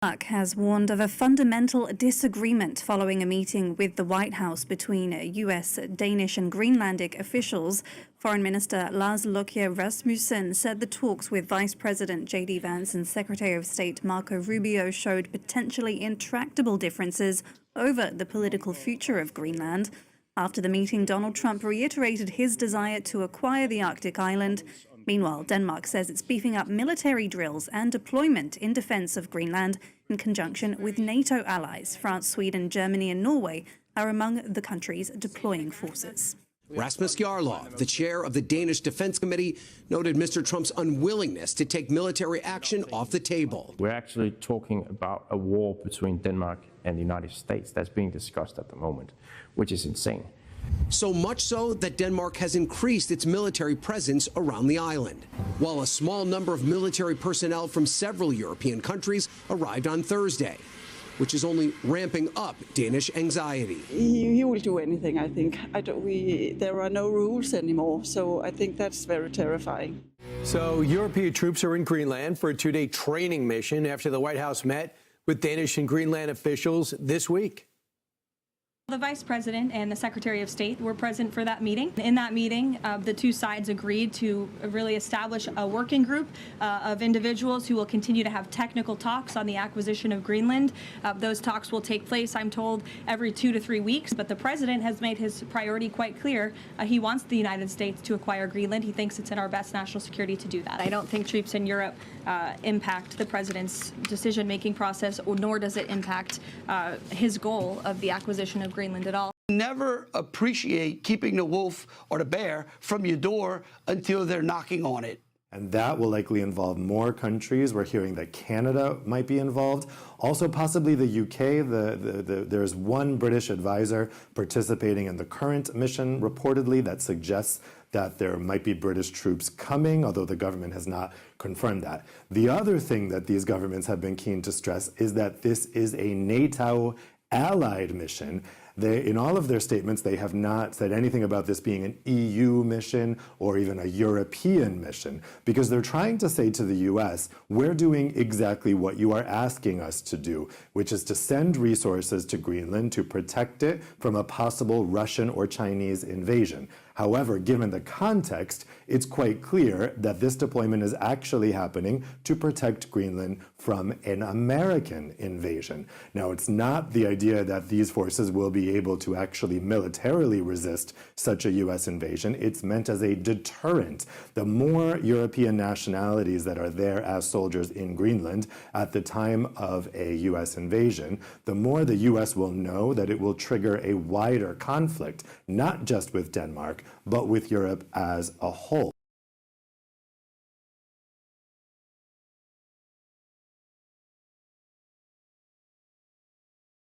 Denmark has warned of a fundamental disagreement following a meeting with the White House between US, Danish and Greenlandic officials. Foreign Minister Lars Løkke Rasmussen said the talks with Vice President J.D. Vance and Secretary of State Marco Rubio showed potentially intractable differences over the political future of Greenland. After the meeting, Donald Trump reiterated his desire to acquire the Arctic island. Meanwhile, Denmark says it's beefing up military drills and deployment in defense of Greenland in conjunction with NATO allies. France, Sweden, Germany and Norway are among the countries deploying forces. Rasmus Jarlov, the chair of the Danish Defense Committee, noted Mr. Trump's unwillingness to take military action off the table. We're actually talking about a war between Denmark and the United States that's being discussed at the moment, which is insane. So much so that Denmark has increased its military presence around the island, while a small number of military personnel from several European countries arrived on Thursday, which is only ramping up Danish anxiety. He will do anything, I think. There are no rules anymore, so I think that's very terrifying. So European troops are in Greenland for a two-day training mission after the White House met with Danish and Greenland officials this week. The Vice President and the Secretary of State were present for that meeting. In that meeting, the two sides agreed to really establish a working group of individuals who will continue to have technical talks on the acquisition of Greenland. Those talks will take place, I'm told, every 2 to 3 weeks. But the President has made his priority quite clear. He wants the United States to acquire Greenland. He thinks it's in our best national security to do that. I don't think troops in Europe impact the President's decision-making process, nor does it impact his goal of the acquisition of Greenland at all. Never appreciate keeping the wolf or the bear from your door until they're knocking on it. And that will likely involve more countries. We're hearing that Canada might be involved. Also, possibly the UK. There's one British advisor participating in the current mission, reportedly, that suggests that there might be British troops coming, although the government has not confirmed that. The other thing that these governments have been keen to stress is that this is a NATO allied mission. In all of their statements, they have not said anything about this being an EU mission or even a European mission, because they're trying to say to the US, we're doing exactly what you are asking us to do, which is to send resources to Greenland to protect it from a possible Russian or Chinese invasion. However, given the context, it's quite clear that this deployment is actually happening to protect Greenland from an American invasion. Now, it's not the idea that these forces will be able to actually militarily resist such a US invasion. It's meant as a deterrent. The more European nationalities that are there as soldiers in Greenland at the time of a US invasion, the more the US will know that it will trigger a wider conflict, not just with Denmark, but with Europe as a whole.